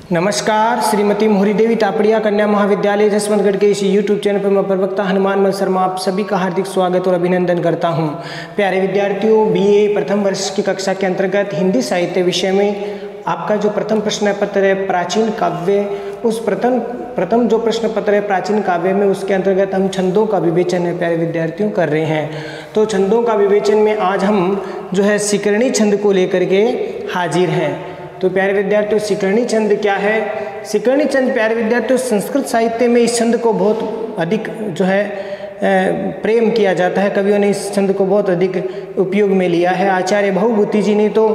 नमस्कार। श्रीमती मोहरी देवी तापड़िया कन्या महाविद्यालय जसवंतगढ़ के इस यूट्यूब चैनल पर मैं प्रवक्ता हनुमान मल शर्मा आप सभी का हार्दिक स्वागत और अभिनंदन करता हूं। प्यारे विद्यार्थियों, बीए प्रथम वर्ष की कक्षा के अंतर्गत हिंदी साहित्य विषय में आपका जो प्रथम प्रश्न पत्र है प्राचीन काव्य, उस प्रथम जो प्रश्न पत्र है प्राचीन काव्य में उसके अंतर्गत हम छंदों का विवेचन है प्यारे विद्यार्थियों कर रहे हैं। तो छंदों का विवेचन में आज हम जो है शिकरणी छंद को लेकर के हाजिर हैं। तो प्यारे विद्यार्थियों, शिकरणी छंद क्या है? शिकरणी छंद प्यारे विद्यार्थियों संस्कृत साहित्य में इस छंद को बहुत अधिक जो है प्रेम किया जाता है। कवियों ने इस छंद को बहुत अधिक उपयोग में लिया है। आचार्य भवभूति जी ने तो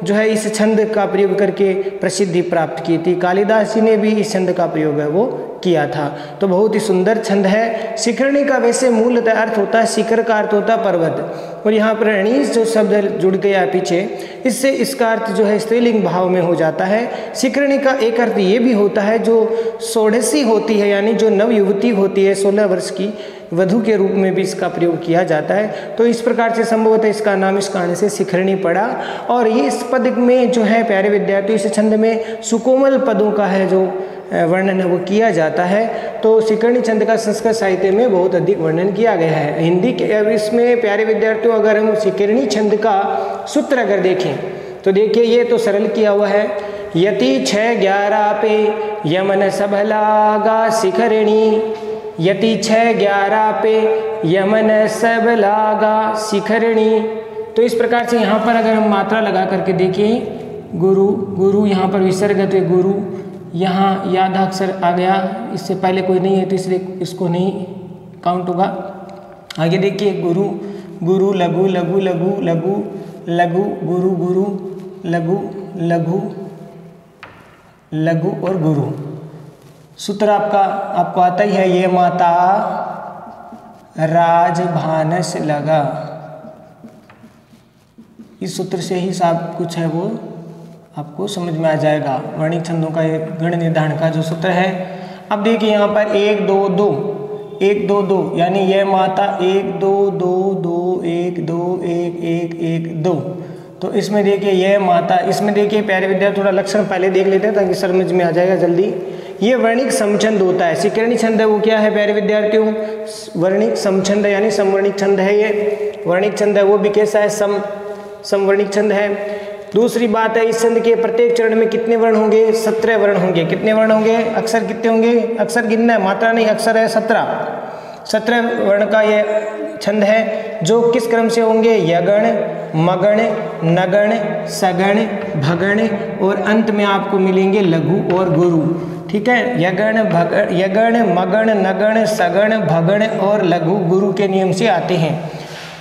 जो है इस छंद का प्रयोग करके प्रसिद्धि प्राप्त की थी। कालिदास जी ने भी इस छंद का प्रयोग है वो किया था। तो बहुत ही सुंदर छंद है। शिखरणी का वैसे मूलतः अर्थ होता है, शिखर का अर्थ होता है पर्वत, और यहाँ पर रणीस जो शब्द जुड़ गया पीछे, इससे इसका अर्थ जो है स्त्रीलिंग भाव में हो जाता है। शिखरणी का एक अर्थ ये भी होता है जो षोडशी होती है, यानी जो नव युवती होती है 16 वर्ष की वधू के रूप में भी इसका प्रयोग किया जाता है। तो इस प्रकार से संभवतः इसका नाम इस कारण से शिखरणी पड़ा। और ये इस पद में जो है प्यारे विद्यार्थियों इस छंद में सुकोमल पदों का है जो वर्णन है वो किया जाता है। तो शिकरणी छंद का संस्कृत साहित्य में बहुत अधिक वर्णन किया गया है। हिंदी के अब इसमें प्यारे विद्यार्थियों अगर हम शिकरणी छंद का सूत्र अगर देखें तो देखिए ये तो सरल किया हुआ है। यति 6-11 पे यमन सबलागा शिखरणी, यति 6-11 पे यमन सबलागा शिखरणी। तो इस प्रकार से यहाँ पर अगर हम मात्रा लगा करके देखें, गुरु गुरु यहाँ पर विसर्ग है गुरु, यहाँ याद अक्षर आ गया, इससे पहले कोई नहीं है तो इसलिए इसको नहीं काउंट होगा। आगे देखिए गुरु गुरु लघु लघु लघु लघु लघु गुरु गुरु लघु लघु लघु और गुरु। सूत्र आपको आता ही है, ये माता राजभानस लगा। इस सूत्र से ही सब कुछ है वो आपको समझ में आ जाएगा। वर्णिक छंदों का ये गण निर्धारण का जो सूत्र है। अब देखिए यहाँ पर 1 2 2 1 2 2 यानी यह माता 1 2 2 2 1 2 1 1 1 2। तो इसमें देखिए यह माता, इसमें देखिए प्यारे विद्यार्थी थोड़ा लक्षण पहले देख लेते हैं ताकि समझ में आ जाएगा जल्दी। ये वर्णिक समछंद होता है। शिकरणी छंद है वो क्या है प्यारे विद्यार्थियों? वर्णिक समछंद है, यानी समवर्णिक छंद है। ये वर्णिक छंद है वो भी कैसा है? समवर्णिक छंद है। दूसरी बात है, इस छंद के प्रत्येक चरण में कितने वर्ण होंगे? 17 वर्ण होंगे। कितने वर्ण होंगे? अक्षर कितने होंगे? अक्षर गिनना है, मात्रा नहीं, अक्षर है 17 वर्ण का ये छंद है। जो किस क्रम से होंगे? यगण, मगण, नगण, सगण, भगण और अंत में आपको मिलेंगे लघु और गुरु। ठीक है, यगण मगण नगण सगण भगण और लघु गुरु के नियम से आते हैं।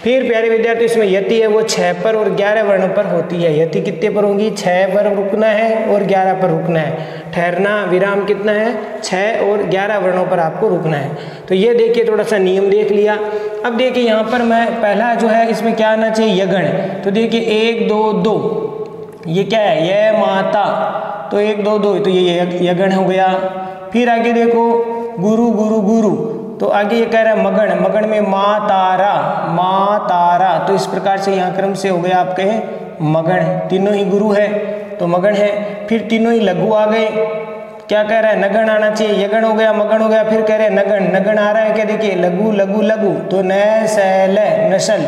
फिर प्यारे विद्यार्थी इसमें यति है वो 6 पर और 11 वर्णों पर होती है। यति कितने पर होगी? 6 पर रुकना है और 11 पर रुकना है। ठहरना विराम कितना है? 6 और 11 वर्णों पर आपको रुकना है। तो ये देखिए थोड़ा सा नियम देख लिया। अब देखिए यहाँ पर मैं पहला जो है इसमें क्या आना चाहिए? यगण। तो देखिए 1 2 2 ये क्या है? यह माता, तो 1 2 2 तो ये यगण हो गया। फिर आगे देखो गुरु गुरु गुरु, तो आगे ये कह रहा है मगण, मगण में माँ तारा, तो इस प्रकार से यहाँ क्रम से हो गया आपके मगण। तीनों ही गुरु है तो मगण है। फिर तीनों ही लघु आ गए। क्या कह रहा है? नगण आना चाहिए। यगण हो गया, मगण हो गया, फिर कह रहे हैं नगण। नगण आ रहा है क्या? देखिए लघु लघु लघु, तो नैसल नसल,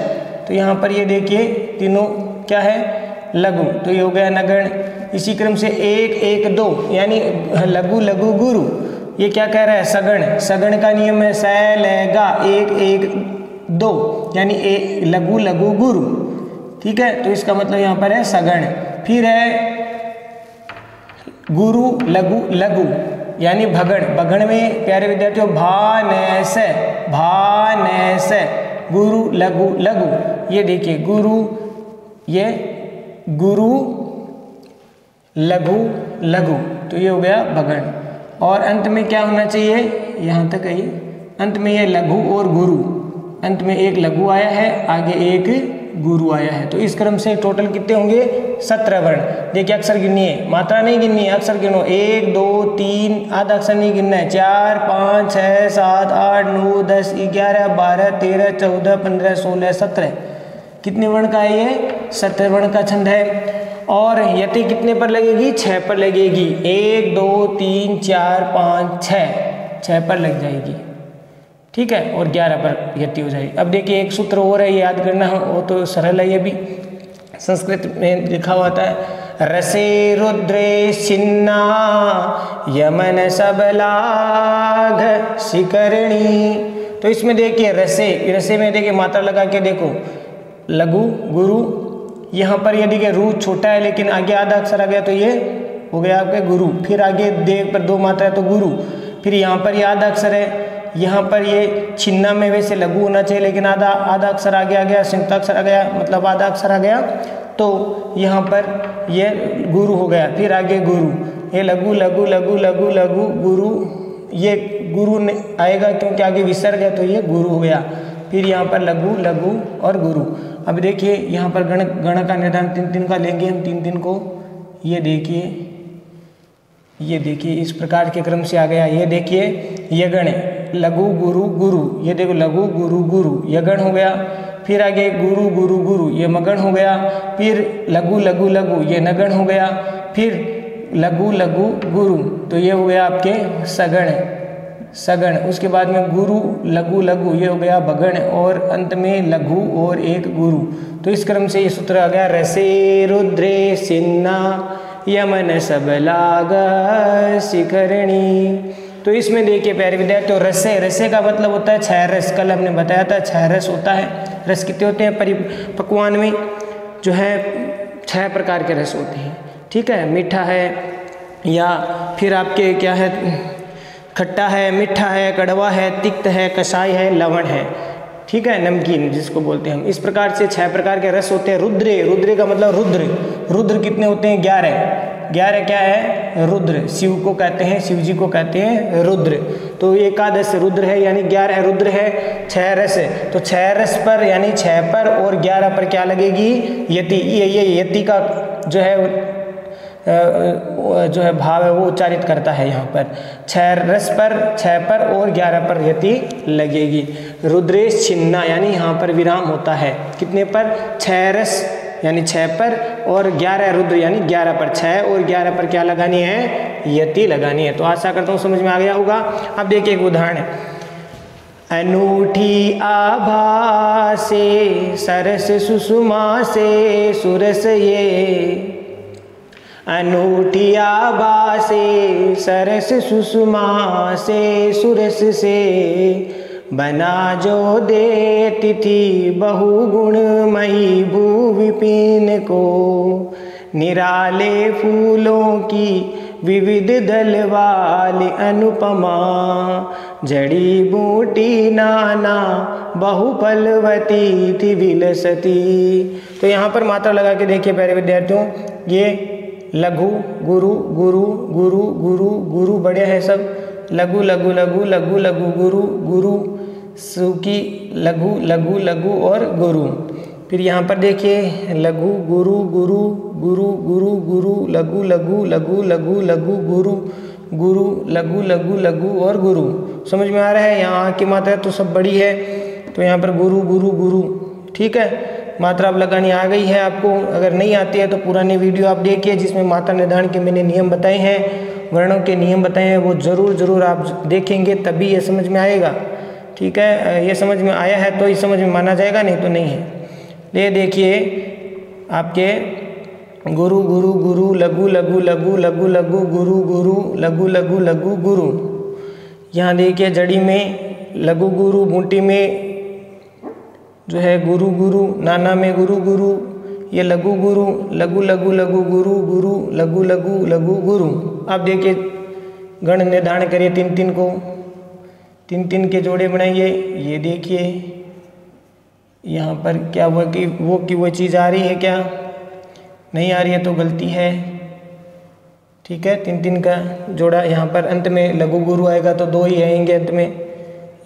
तो यहाँ पर ये देखिए तीनों क्या है? लघु, तो ये हो गया नगण। इसी क्रम से 1 1 2 यानी लघु लघु गुरु। ये क्या कह रहा है? सगण। सगण का नियम है सैलेगा 1 1 2 यानी लघु लघु गुरु। ठीक है, तो इसका मतलब यहाँ पर है सगण। फिर है गुरु लघु लघु यानी भगण। भगण में प्यारे विद्यार्थियों भानस गुरु लघु लघु। ये देखिए गुरु, ये गुरु लघु लघु, तो ये हो गया भगण। और अंत में क्या होना चाहिए? यहाँ तक आई, अंत में ये लघु और गुरु, अंत में एक लघु आया है, आगे एक गुरु आया है। तो इस क्रम से टोटल कितने होंगे? 17 वर्ण। देखिए अक्षर गिनिए, मात्रा नहीं गिननी है, अक्षर गिनो। 1 2 3 आधा अक्षर नहीं गिनना है। 4 5 6 7 8 9 10 11 12 13 14 15 16 17 कितने वर्ण का है? ये 17 वर्ण का छंद है। और यति कितने पर लगेगी, 6 पर लगेगी। 1 2 3 4 5 6 पर लग जाएगी, ठीक है, और 11 पर यति हो जाएगी। अब देखिए एक सूत्र और है, याद करना है, वो तो सरल है, ये भी संस्कृत में लिखा हुआ था, रसे रुद्रे छिन्ना यमन सबलाघ शिकरणी। तो इसमें देखिए रसे में देखिए मात्रा लगा के देखो, लघु गुरु, यहाँ पर ये देखिए रू छोटा है लेकिन आगे आधा अक्षर आ गया तो ये हो गया आपके गुरु। फिर आगे दे पर 2 मात्रा है तो गुरु। फिर यहाँ पर ये आधा अक्षर है, यहाँ पर ये छिन्ना में वैसे लघु होना चाहिए लेकिन आधा अक्षर आगे आ गया, संयुक्त अक्षर आ गया, मतलब आधा अक्षर आ गया, तो यहाँ पर ये गुरु हो गया। फिर आगे गुरु, ये लघु लघु लघु लघु लघु गुरु, ये गुरु आएगा क्योंकि आगे विसर्ग है तो ये गुरु हो गया। फिर यहाँ पर लघु लघु और गुरु। अब देखिए यहाँ पर गण का निर्धारण 3 का लेंगे हम, 3 को, ये देखिए इस प्रकार के क्रम से आ गया। ये देखिए ये गण लघु गुरु गुरु, ये देखो लघु गुरु गुरु, ये गण हो गया। फिर आगे गुरु गुरु गुरु, ये मगण हो गया। फिर लघु लघु लघु, ये नगण हो गया। फिर लघु लघु गुरु, तो ये हो गया आपके सगण। उसके बाद में गुरु लघु लघु, ये हो गया बगण, और अंत में लघु और एक गुरु। तो इस क्रम से ये सूत्र आ गया, रसे रुद्रे सिन्ना यमन सबलाग शिखरणी। तो इसमें देखिए प्यारे विद्यार्थियों, रसे का मतलब होता है 6 रस। कल हमने बताया था 6 रस होता है। रस कितने होते हैं परिपक्वान में, जो है 6 प्रकार के रस होते हैं, ठीक है। मीठा है, या फिर आपके क्या है, खट्टा है, मीठा है, कड़वा है, तिक्त है, कषाय है, लवण है, ठीक है, नमकीन जिसको बोलते हैं हम। इस प्रकार से 6 प्रकार के रस होते हैं। रुद्र का मतलब रुद्र कितने होते हैं, 11 क्या है, रुद्र। शिव को कहते हैं, शिव जी को कहते हैं रुद्र। तो एकादश रुद्र है, यानी 11 रुद्र है। 6 रस है, तो 6 रस पर यानी 6 पर और 11 पर क्या लगेगी, यति। ये यति का जो है भाव है वो उच्चारित करता है यहाँ पर। 6 रस पर 6 पर और 11 पर यति लगेगी। रुद्रेश छिन्ना, यानी यहाँ पर विराम होता है कितने पर, 6 रस यानी 6 पर, और 11 रुद्र यानी 11 पर। 6 और 11 पर क्या लगानी है, यति लगानी है। तो आशा करता हूँ समझ में आ गया होगा। अब देखिए एक उदाहरण है, अनूठी आभा से सरस सुषमा से सुरस ये, अनूठी आभा से सरस सुषमा से सुरस से, बना जो दे तिथि बहुगुण मई भू विपिन को, निराले फूलों की विविध दल वाली अनुपमा, जड़ी बूटी नाना बहुफलवती थी विलसती। तो यहाँ पर मात्रा लगा के देखिए प्यारे विद्यार्थियों, ये लघु गुरु गुरु गुरु गुरु गुरु बढ़िया है सब, लघु लघु लघु लघु लघु गुरु गुरु, सुकी लघु लघु लघु और गुरु। फिर यहाँ पर देखिए लघु गुरु गुरु गुरु गुरु गुरु, लघु लघु लघु लघु लघु गुरु गुरु, लघु लघु लघु और गुरु। समझ में आ रहा है, यहाँ की मात्रा तो सब बड़ी है, तो यहाँ पर गुरु गुरु गुरु, ठीक है। मात्रा अब लगानी आ गई है आपको। अगर नहीं आती है तो पुरानी वीडियो आप देखिए जिसमें मात्रा निर्धारण के मैंने नियम बताए हैं, वर्णों के नियम बताए हैं, वो जरूर आप देखेंगे तभी ये समझ में आएगा, ठीक है। ये समझ में आया है तो ये समझ में माना जाएगा, नहीं तो नहीं है। ये देखिए आपके गुरु गुरु गुरु, लघु लघु लघु लघु लघु गुरु गुरु, लघु लघु लघु गुरु। यहाँ देखिए जड़ी में लघु गुरु, बूटी में जो है गुरु गुरु, नाना में गुरु गुरु, ये लघु गुरु, लघु लघु लघु गुरु गुरु, लघु लघु लघु गुरु। अब देखिए गण निर्धारण करिए 3 को, 3 के जोड़े बनाइए। ये देखिए यहाँ पर क्या हुआ कि वो चीज़ आ रही है, क्या नहीं आ रही है तो गलती है, ठीक है। 3 का जोड़ा, यहाँ पर अंत में लघु गुरु आएगा तो 2 ही आएंगे अंत में।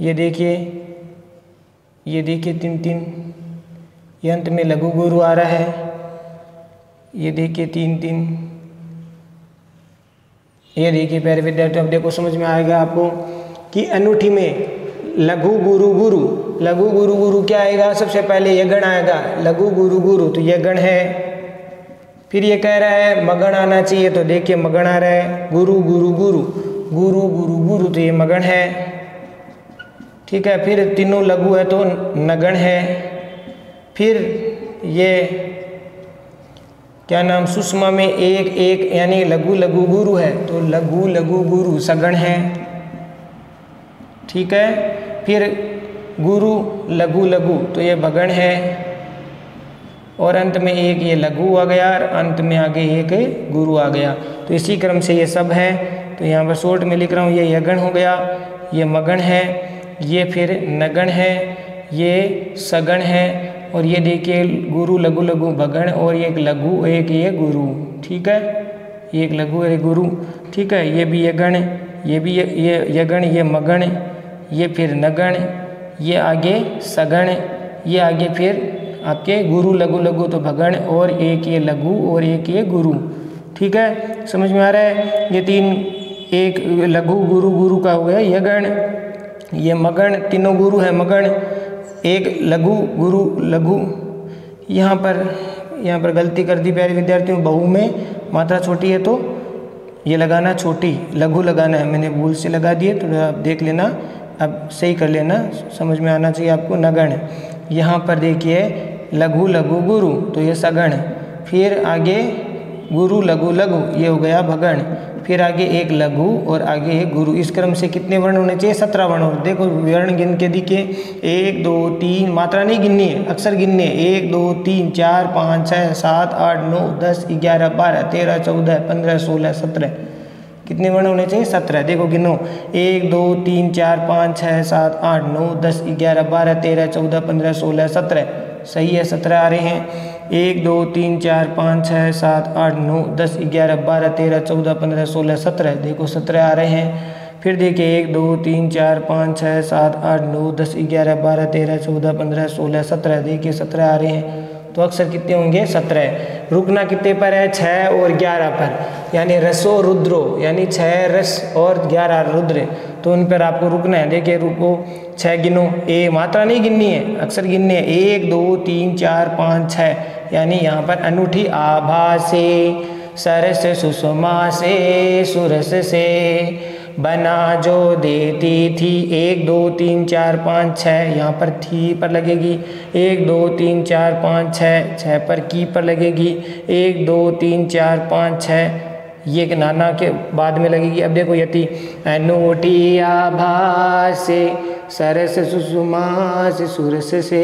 ये देखिए 3, ये अंत में लघु गुरु आ रहा है। ये देखिए 3, ये देखिए प्यारे विद्यार्थियों, अब देखो समझ में आएगा आपको कि अनूठी में लघु गुरु गुरु, लघु गुरु गुरु क्या आएगा, सबसे पहले ये गण आएगा, लघु गुरु गुरु, तो ये गण है। फिर ये कह रहा है मगण आना चाहिए, तो देखिए मगण आ रहा है, गुरु गुरु गुरु गुरु गुरु गुरु, तो ये मगण है। ठीक है, फिर तीनों लघु है तो नगण है। फिर ये क्या नाम, सुषमा में एक एक यानी लघु लघु गुरु है, तो लघु लघु गुरु सगण है। ठीक है, फिर गुरु लघु लघु, तो ये भगण है। और अंत में एक ये लघु आ गया और अंत में आगे एक गुरु आ गया। तो इसी क्रम से ये सब है। तो यहाँ पर शॉर्ट में लिख रहा हूँ, ये यगण हो गया, ये मगण है, ये फिर नगण है, ये सगण है, और ये देखिए गुरु लघु लघु भगण, और एक लघु एक ये गुरु। ठीक है, एक लघु एक गुरु। ठीक है, ये भी यगण, ये भी ये यगण, ये मगण, ये फिर नगण, ये आगे सगण, ये आगे फिर आपके गुरु लघु लघु तो भगण, और एक ये लघु और एक ये गुरु। ठीक है, समझ में आ रहा है। ये तीन, एक लघु गुरु गुरु का हो गया यगण, ये मगण, तीनों गुरु है मगण, एक लघु गुरु लघु। यहाँ पर गलती कर दी प्यारे विद्यार्थियों, बहु में मात्रा छोटी है तो ये लगाना छोटी, लघु लगाना है, मैंने भूल से लगा दिए, तो आप देख लेना, अब सही कर लेना, समझ में आना चाहिए आपको। नगण, यहाँ पर देखिए लघु लघु गुरु, तो ये सगण, फिर आगे गुरु लघु लघु, ये हो गया भगण, फिर आगे एक लघु और आगे एक गुरु। इस क्रम से कितने वर्ण होने चाहिए, 17 वर्ण। और देखो वर्ण गिन के दिखे, 1 2 3, मात्रा नहीं गिननी है, अक्षर गिनने, 1 2 3 4 5 6 7 8 9 10 11 12 13 14 15 16 17, कितने वर्ण होने चाहिए, 17। देखो गिनो, 1 2 3 4 5 6 7 8 9 10 11 12 13 14 15 16 17, सही है, 17 आ रहे हैं। 1 2 3 4 5 6 7 8 9 10 11 12 13 14 15 16 17, देखो 17 आ रहे हैं। फिर देखिए 1 2 3 4 5 6 7 8 9 10 11 12 13 14 15 16 17, देखिए 17 आ रहे हैं। तो अक्षर कितने होंगे, 17। रुकना कितने पर है, 6 और 11 पर, यानी रसो रुद्रो, यानी 6 रस और 11 रुद्र, तो उन पर आपको रुकना है। देखिए रुको, 6 गिनो, ए मात्रा नहीं गिननी है, अक्षर गिनने है, 1 2 3 4 5 6, यानी यहाँ पर अनूठी आभा से, सरस सुषमा से, सुरस से बना जो देती थी। 1 2 3 4 5 6, यहाँ पर थी पर लगेगी, 1 2 3 4 5 6, 6 पर की पर लगेगी, 1 2 3 4 5 6, ये कि नाना के बाद में लगेगी। अब देखो यति, अनूठी आभा से, सरस सुषमा से, सुरस से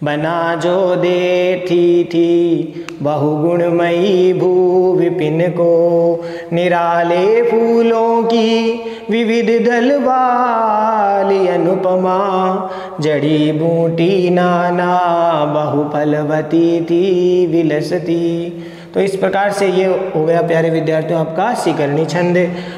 बना जो देती थी, बहुगुणमयी भू विपिन को, निराले फूलों की विविध दलवाली अनुपमा, जड़ी बूटी नाना बहुफलवती थी विलसती। तो इस प्रकार से ये हो गया प्यारे विद्यार्थियों आपका सीकरणी छंद।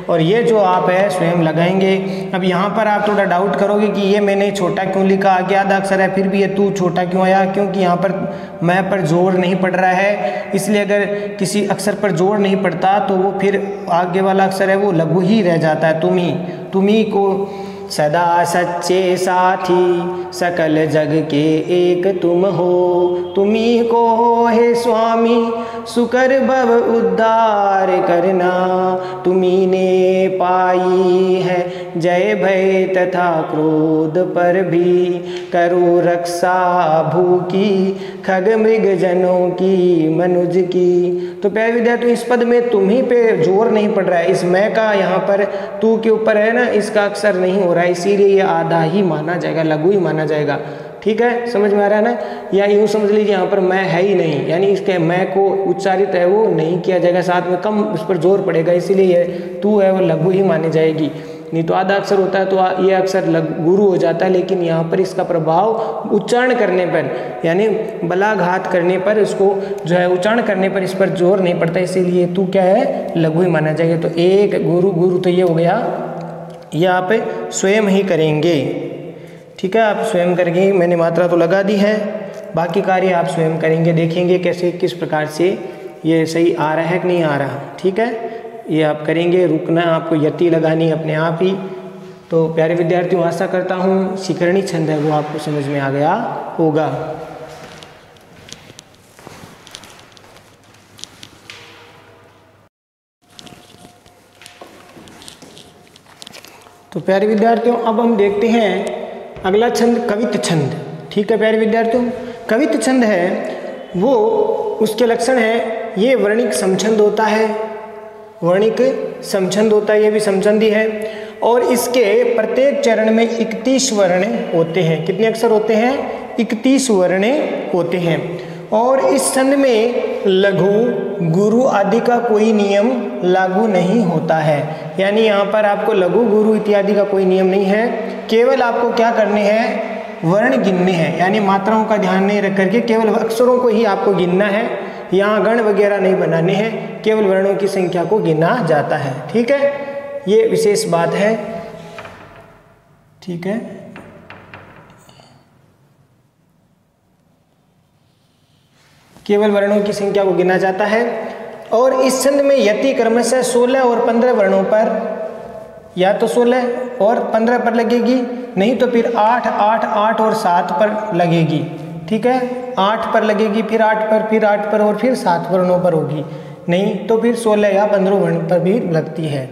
और ये जो आप है स्वयं लगाएंगे। अब यहाँ पर आप थोड़ा डाउट करोगे कि ये मैंने छोटा क्यों लिखा, आगे आधा अक्षर है फिर भी ये तू छोटा क्यों आया, क्योंकि यहाँ पर मैं पर जोर नहीं पड़ रहा है, इसलिए अगर किसी अक्षर पर जोर नहीं पड़ता तो वो फिर आगे वाला अक्षर है वो लघु ही रह जाता है। तुम ही को सदा सच्चे साथी, सकल जग के एक तुम हो, तुम्ही को हो हे स्वामी, सुकर भव उद्धार करना, तुम्ही ने पाई है जय भय तथा क्रोध पर भी, करो रक्षा भूखी खग मृग जनों की मनुज की। तो प्यारे विद्यार्थी इस पद में तुम्ही पे जोर नहीं पड़ रहा है, इस मैं का यहाँ पर तू के ऊपर है ना, इसका अक्षर नहीं हो रहा है, इसीलिए ये आधा ही माना जाएगा, लघु ही माना जाएगा। ठीक है, समझ में आ रहा है ना। या यूँ समझ लीजिए यहाँ पर मैं है ही नहीं, यानी इसके मैं को उच्चारित है वो नहीं किया जाएगा, साथ में कम उस पर जोर पड़ेगा, इसीलिए ये तू है वो लघु ही मानी जाएगी। नहीं तो आधा अक्षर होता है तो ये अक्षर गुरु हो जाता है, लेकिन यहाँ पर इसका प्रभाव उच्चारण करने पर, यानी बलाघात करने पर, इसको जो है उच्चारण करने पर इस पर जोर नहीं पड़ता, इसीलिए तू क्या है लघु ही माना जाएगा। तो एक गुरु गुरु तो ये हो गया, ये आप स्वयं ही करेंगे। ठीक है, आप स्वयं करेंगे, मैंने मात्रा तो लगा दी है, बाकी कार्य आप स्वयं करेंगे, देखेंगे कैसे किस प्रकार से ये सही आ रहा है कि नहीं आ रहा। ठीक है, ये आप करेंगे, रुकना आपको यति लगानी अपने आप ही। तो प्यारे विद्यार्थियों आशा करता हूँ सीकरणी छंद है वो आपको समझ में आ गया होगा। तो प्यारे विद्यार्थियों अब हम देखते हैं अगला छंद कवित्त छंद। ठीक है प्यारे विद्यार्थियों, कवित्त छंद है वो उसके लक्षण है ये वर्णिक समछंद होता है, वर्णिक समछंद होता है, ये भी समछंदी है और इसके प्रत्येक चरण में 31 वर्ण होते हैं। कितने अक्षर होते हैं? 31 वर्ण होते हैं। और इस छंद में लघु गुरु आदि का कोई नियम लागू नहीं होता है, यानी यहाँ पर आपको लघु गुरु इत्यादि का कोई नियम नहीं है, केवल आपको क्या करने हैं? वर्ण गिनने हैं, यानी मात्राओं का ध्यान नहीं रख करके केवल अक्षरों को ही आपको गिनना है, यहाँ गण वगैरह नहीं बनाने हैं, केवल वर्णों की संख्या को गिना जाता है। ठीक है, ये विशेष बात है। ठीक है, केवल वर्णों की संख्या को गिना जाता है। और इस छंद में यति क्रमशः 16 और 15 वर्णों पर, या तो 16 और 15 पर लगेगी, नहीं तो फिर 8, 8, 8 और 7 पर लगेगी। ठीक है, 8 पर लगेगी, फिर 8 पर, फिर 8 पर और फिर 7 वर्णों पर होगी, नहीं तो फिर 16 या 15 वर्ण पर भी लगती है।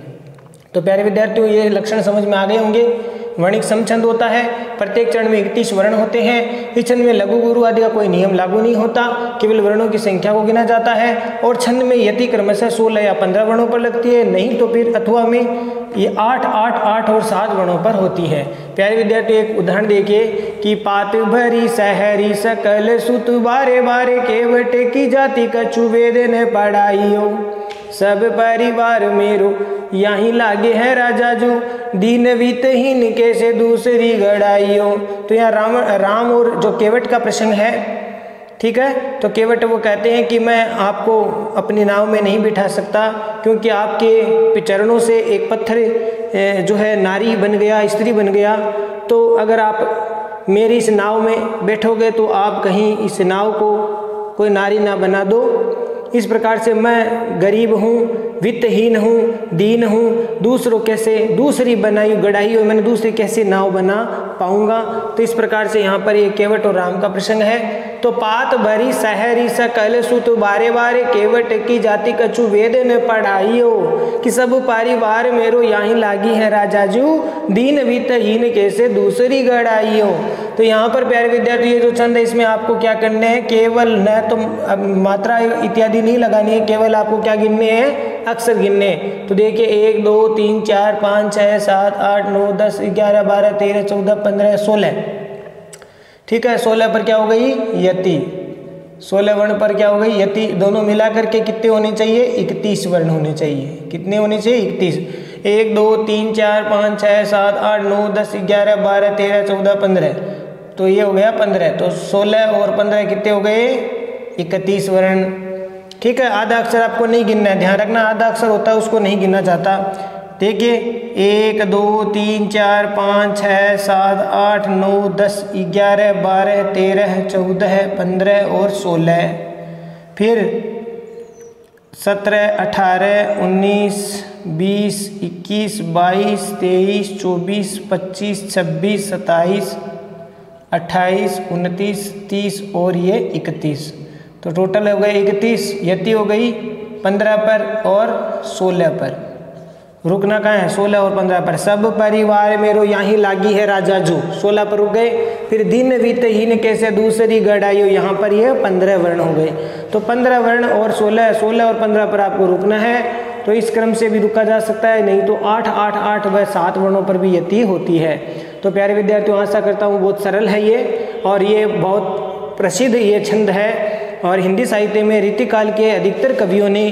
तो प्यारे विद्यार्थियों ये लक्षण समझ में आ गए होंगे। वर्णिक समछंद होता है, प्रत्येक चरण में 31 वर्ण होते हैं। इस छंद में लघु गुरु आदि का कोई नियम लागू नहीं होता, केवल वर्णों की संख्या को गिना जाता है। और छंद में यति क्रमशः 16 या 15 वर्णों पर लगती है, नहीं तो फिर अथवा में ये 8, 8, 8 और 7 वर्णों पर होती है। प्यारे विद्यार्थियों एक उदाहरण देखिए कि पात भरी सहरी सकल सुत बारे बारे केवट की जाति कछु वेद न पढ़ाइयो, सब परिवार मेरो यहीं लागे है राजा जो, दीन वितहीन कैसे दूसरी गड़ाइयो। तो यहाँ राम और जो केवट का प्रसंग है। ठीक है, तो केवट वो कहते हैं कि मैं आपको अपनी नाव में नहीं बिठा सकता, क्योंकि आपके चरणों से एक पत्थर जो है नारी बन गया, स्त्री बन गया, तो अगर आप मेरी इस नाव में बैठोगे तो आप कहीं इस नाव को कोई नारी ना बना दो। इस प्रकार से मैं गरीब हूँ, वित्तहीन हूँ, दीन हूँ, दूसरों कैसे दूसरी बनाई गढ़ाई हो मैंने दूसरी कैसे नाव बना पाऊंगा। तो इस प्रकार से यहाँ पर ये केवट और राम का प्रसंग है। तो पात भरी सहरी सकल सुत बारे बारे केवट की जाति कछु वेद न पढ़ाइयो, कि सब परिवार मेरो यहाँ लागी है राजा जू, दीन वित्तहीन कैसे दूसरी गढ़ाइयो। तो यहाँ पर प्यारे विद्यार्थी ये जो छंद है इसमें आपको क्या करने हैं? केवल न तो मात्रा इत्यादि नहीं लगानी है, केवल आपको क्या गिनने हैं? अक्षर गिनने। तो देखिए 1, 2, 3, 4, 5, 6, 7, 8, 9, 10, 11, 12, 13, 14, 15, 16। ठीक है, 16 पर क्या हो गई? यति। 16 वर्ण पर क्या हो गई? यति। दोनों मिला करके कितने होने चाहिए? 31 वर्ण होने चाहिए। कितने होने चाहिए? 31। 1, 2, 3, 4, 5, 6, 7, 8, 9, 10, 11, 12, 13, 14, 15। तो ये हो गया 15। तो 16 और 15 कितने हो गए? 31 वर्ण। ठीक है, आधा अक्षर आपको नहीं गिनना है, ध्यान रखना आधा अक्षर होता है उसको नहीं गिना जाता। देखिए 1, 2, 3, 4, 5, 6, 7, 8, 9, 10, 11, 12, 13, 14, 15 और 16। फिर 17, 18, 19, 20, 21, 22, 23, 24, 25, 26, 27, 28, 29, 30 और ये 31। तो टोटल हो गए 31। यति हो गई 15 पर और 16 पर। रुकना कहाँ है? 16 और 15 पर। सब परिवार मेरो यहाँ लागी है राजा जो, 16 पर रुक गए। फिर दिन वित्तहीन कैसे दूसरी गढ़ाइयो, यहाँ पर ये 15 वर्ण हो गए। तो 15 वर्ण और 16 और 15 पर आपको रुकना है। तो इस क्रम से भी रुका जा सकता है, नहीं तो 8, 8, 8 व 7 वर्णों पर भी यति होती है। तो प्यारे विद्यार्थियों आशा करता हूँ बहुत सरल है ये, और ये बहुत प्रसिद्ध ये छंद है। और हिंदी साहित्य में रीतिकाल के अधिकतर कवियों ने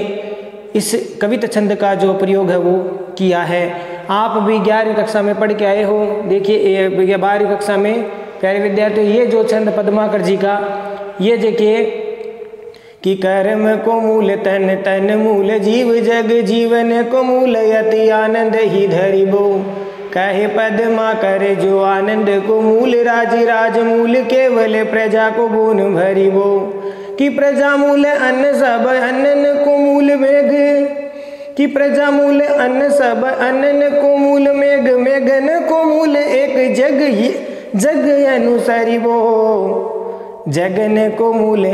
इस कवित्त छंद का जो प्रयोग है वो किया है। आप भी 11वीं कक्षा में पढ़ के आए हो। देखिए 12वीं कक्षा में प्यारे विद्यार्थियों ये जो छंद पद्माकर जी का, ये देखिए कि कर्म को मूल तन, तन मूल जीव जग, जीवन को मूल यति आनंद ही धरिबो, कहे पद्मा करे जो आनंद को मूल, राज राज मूल केवल प्रजा को गुण भरिबो, कि प्रजा मूल अन्न सब अन्न को मूल मेघ, कि प्रजा मूल अन्न सब अन्न को मूल मेघ, मेघन को मूल एक जग, जग अनुसरिबो, जगन को मूल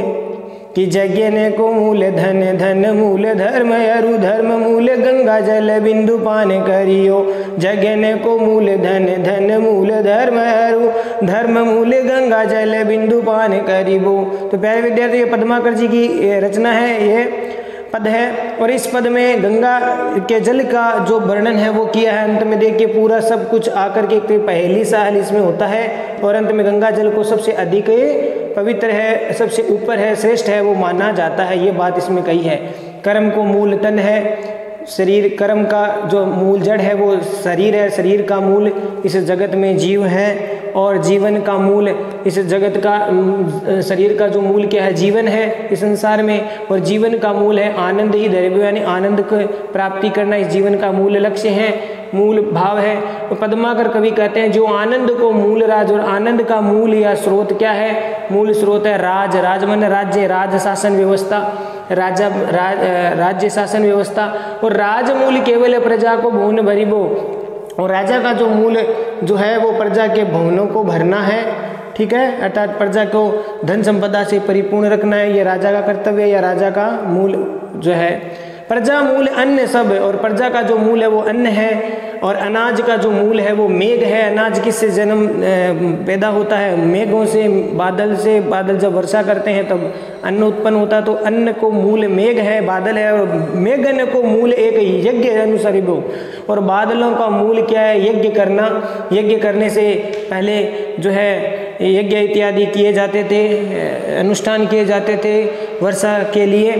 कि जज्ञ को मूल धन, धन मूल धर्म, अरु धर्म मूल गंगा जल बिंदु पान करियो। जज्ञ को मूल धन, धन मूल धर्म, अरु धर्म मूल गंगा जल बिंदु पान करिबो। तो प्यारे विद्यार्थी, ये पद्माकर जी की रचना है, ये पद है और इस पद में गंगा के जल का जो वर्णन है वो किया है। अंत में देखिए पूरा सब कुछ आकर के एक पहेली सा हल इसमें होता है और अंत में गंगा जल को सबसे अधिक पवित्र है, सबसे ऊपर है, श्रेष्ठ है, वो माना जाता है। ये बात इसमें कही है। कर्म को मूल तन है, शरीर, कर्म का जो मूल जड़ है वो शरीर है, शरीर का मूल इस जगत में जीव है और जीवन का मूल इस जगत का, शरीर का जो मूल क्या है, जीवन है इस संसार में, और जीवन का मूल है आनंद ही दैव, यानी आनंद को प्राप्ति करना इस जीवन का मूल लक्ष्य है, मूल भाव है। तो पद्माकर कवि कहते हैं जो आनंद को मूल राज, और आनंद का मूल या स्रोत क्या है, मूल स्रोत है राज। राज मन राज्य, राज शासन व्यवस्था, राज्य शासन व्यवस्था। और राजमूल केवल प्रजा को भुवन भरिबो, और राजा का जो मूल जो है वो प्रजा के भवनों को भरना है, ठीक है, अर्थात प्रजा को धन संपदा से परिपूर्ण रखना है, ये राजा का कर्तव्य या राजा का मूल जो है। प्रजा मूल अन्न सब, और प्रजा का जो मूल है वो अन्न है, और अनाज का जो मूल है वो मेघ है। अनाज किससे जन्म पैदा होता है, मेघों से, बादल से। बादल जब वर्षा करते हैं तब अन्न उत्पन्न होता है, तो अन्न को मूल मेघ है, बादल है, और मेघन को मूल एक यज्ञ अनुसारिबो, और बादलों का मूल क्या है, यज्ञ करना। यज्ञ करने से पहले जो है यज्ञ इत्यादि किए जाते थे, अनुष्ठान किए जाते थे वर्षा के लिए,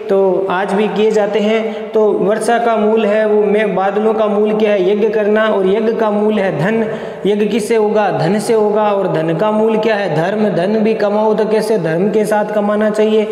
तो आज भी किए जाते हैं। तो वर्षा का मूल है वो बादलों का मूल क्या है, यज्ञ करना, और यज्ञ का मूल है धन। यज्ञ किससे होगा, धन से होगा, और धन का मूल क्या है, धर्म। धन भी कमाओ तो कैसे, धर्म के साथ कमाना चाहिए।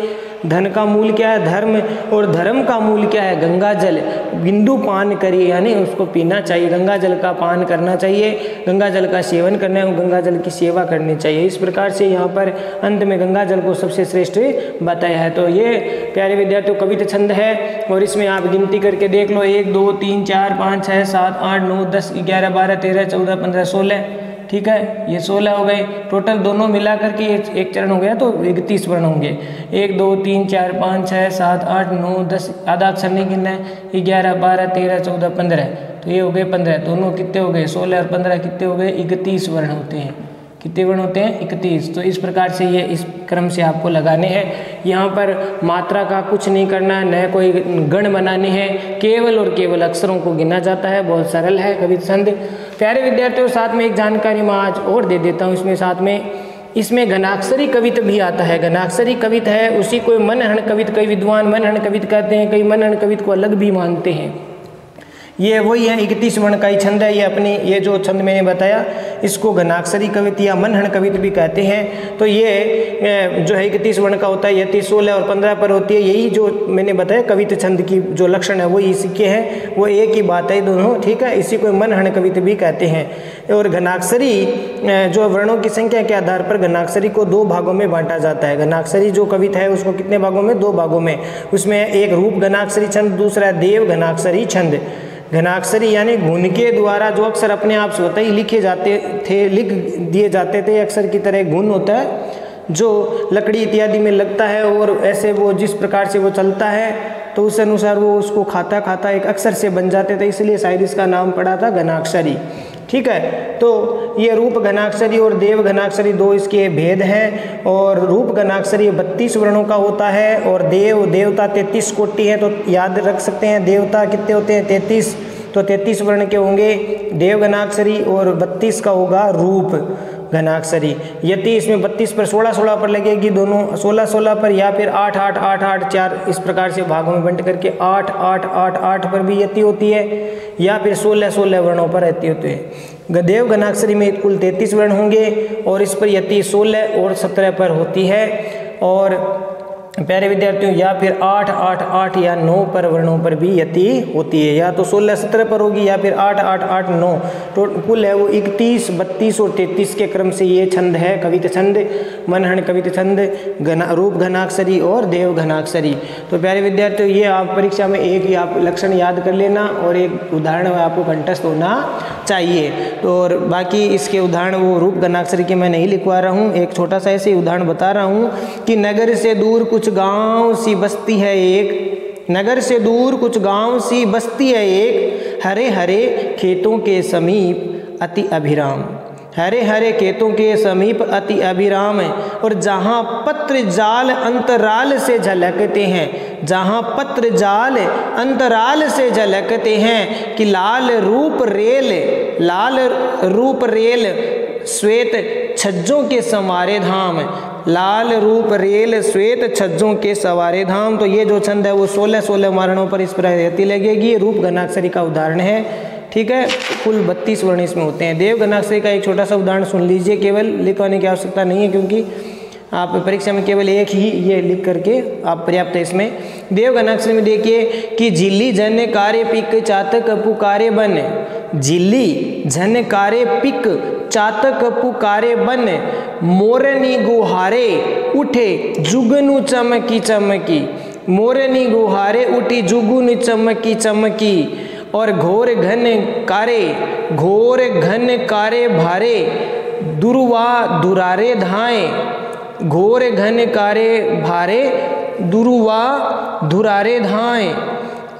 धन का मूल क्या है, धर्म, और धर्म का मूल क्या है, गंगा जल। बिंदु पान करिए, यानी उसको पीना चाहिए, गंगा जल का पान करना चाहिए, गंगा जल का सेवन करना है, गंगा जल की सेवा करनी चाहिए। इस प्रकार से यहाँ पर अंत में गंगा जल को सबसे श्रेष्ठ बताया है। तो ये प्यारे विद्यार्थियों कविता छंद है, और इसमें आप गिनती करके देख लो, 1 2 3 4 5 6 7 8 9 10 11 12 13 14 15 16, ठीक है, ये 16 हो गए टोटल। दोनों मिला करके एक चरण हो गया तो 31 वर्ण होंगे। 1 2 3 4 5 6 7 8 9 10, आधा अक्षर नहीं गिनना है, 11 12 13 14 15, तो ये हो गए 15। दोनों कितने हो गए, 16 और 15 कितने हो गए, 31 वर्ण होते हैं। कितने वर्ण होते हैं, 31। तो इस प्रकार से ये इस क्रम से आपको लगाने हैं। यहाँ पर मात्रा का कुछ नहीं करना, न कोई गण बनाने हैं, केवल और केवल अक्षरों को गिना जाता है। बहुत सरल है कविता छंद। प्यारे विद्यार्थियों, साथ में एक जानकारी मैं आज और दे देता हूँ इसमें साथ में, इसमें घनाक्षरी कवित भी आता है। घनाक्षरी कवित है, उसी को मनहरण कवित, कई विद्वान मनहरण कवित कहते हैं, कई मनहरण कवित को अलग भी मानते हैं। ये वही है, 31 वर्ण का ही छंद है। ये अपनी ये जो छंद मैंने बताया इसको घनाक्षरी कवित या मनहरण कवित भी कहते हैं। तो ये जो है 31 वर्ण का होता है, ये 30 16 और 15 पर होती है। यही जो मैंने बताया कवित छंद की जो लक्षण है वो इसी के हैं, वो एक ही बात है दोनों, ठीक है। इसी को मनहरण कवित भी कहते हैं। और घनाक्षरी जो वर्णों की संख्या के आधार पर घनाक्षरी को 2 भागों में बांटा जाता है। घनाक्षरी जो कवित है उसको कितने भागों में, 2 भागों में। उसमें एक रूप घनाक्षरी छंद, दूसरा देव घनाक्षरी छंद। घनाक्षरी यानी घुन के द्वारा जो अक्षर अपने आप स्वतः ही लिखे जाते थे, लिख दिए जाते थे, अक्षर की तरह घुन होता है जो लकड़ी इत्यादि में लगता है, और ऐसे वो जिस प्रकार से वो चलता है तो उस अनुसार वो उसको खाता खाता एक अक्षर से बन जाते थे, इसलिए शायद इसका नाम पड़ा था घनाक्षरी, ठीक है। तो ये रूप घनाक्षरी और देव घनाक्षरी 2 इसके भेद हैं। और रूप घनाक्षरी 32 वर्णों का होता है, और देवता 33 कोटि है। तो याद रख सकते हैं देवता कितने होते हैं, 33। तो 33 वर्ण के होंगे देव घनाक्षरी, और 32 का होगा रूप घनाक्षरी। यदि इसमें 32 पर 16 पर लगेगी, दोनों 16 पर, या फिर 8 8 8 8 4, इस प्रकार से भागों में बंट करके 8 8 8 8 पर भी यति होती है, या फिर 16 वर्णों पर यति होती है। देव घनाक्षरी में कुल 33 वर्ण होंगे, और इस पर यति 16 और 17 पर होती है। और प्यारे विद्यार्थियों, या फिर 8 8 8 या 9 पर वर्णों पर भी यति होती है, या तो 16 17 पर होगी, या फिर 8 8 8 9। तो कुल है वो 31 32 और 33 के क्रम से ये छंद है कविता छंद, मनहरण कविता छंद, रूप घनाक्षरी और देव घनाक्षरी। तो प्यारे विद्यार्थियों, ये आप परीक्षा में एक ही आप लक्षण याद कर लेना, और एक उदाहरण आपको कंठस्थ होना चाहिए। तो और बाकी इसके उदाहरण वो रूप घनाक्षरी के मैं नहीं लिखवा रहा हूँ, एक छोटा सा ऐसे उदाहरण बता रहा हूँ कि नगर से दूर कुछ गांव सी बस्ती है एक, नगर से दूर कुछ गांव सी बस्ती है एक, हरे हरे खेतों के समीप अति अभिराम, हरे हरे खेतों के समीप अति अभिराम है। और जहाँ पत्र जाल अंतराल से झलकते हैं, जहाँ पत्र जाल अंतराल से झलकते हैं, कि लाल रूप रेल, लाल रूप रेल श्वेत छज्जों के संवारे धाम, लाल रूप रेल श्वेत छज्जों के सवारे धाम। तो ये जो छंद है वो 16 वर्णों पर इस पर यति लगेगी। रूप घनाक्षरी का उदाहरण है, ठीक है। कुल 32 वर्ण इसमें होते हैं। देवघनाक्षरी का एक छोटा सा उदाहरण सुन लीजिए, केवल लिखवाने की आवश्यकता नहीं है क्योंकि आप परीक्षा में केवल एक ही ये लिख करके आप पर्याप्त है इसमें। देवघनाक्षरी में देखिए कि झिल्ली झन कारे पिक चातक पुकारे बन, झिल्ली झन कारे पिक चातक पुकारे बन, मोरनी गुहारे उठे जुगनू चमकी चमकी, मोरनी गुहारे उठी जुगनू चमकी चमकी। और घोर घन कारे, घोर घन कारे भारे, दुर्वा दुरारे धाए, घोर घन कारे भारे, दुर्वा दुरारे धाए।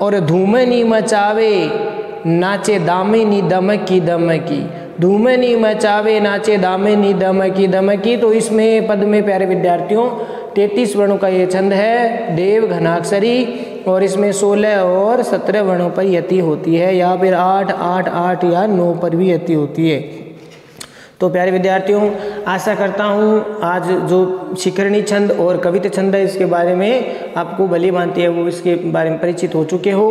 और धूमनी मचावे नाचे दामिनी दमकी दमकी, धूमनी मचावे नाचे दामिनी दमकी दमकी। तो इसमें पद में प्यारे विद्यार्थियों 33 वर्णों का ये छंद है देवघनाक्षरी, और इसमें 16 और 17 वर्णों पर यति होती है, या फिर 8 8 8 या 9 पर भी यति होती है। तो प्यारे विद्यार्थियों, आशा करता हूँ आज जो शिखरणी छंद और कविता छंद है इसके बारे में आपको भली भांति है वो इसके बारे में परिचित हो चुके हो।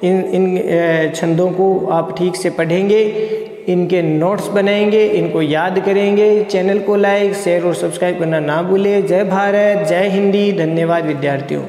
इन छंदों को आप ठीक से पढ़ेंगे, इनके नोट्स बनाएंगे, इनको याद करेंगे। चैनल को लाइक शेयर और सब्सक्राइब करना ना भूलें। जय भारत, जय हिंदी। धन्यवाद विद्यार्थियों।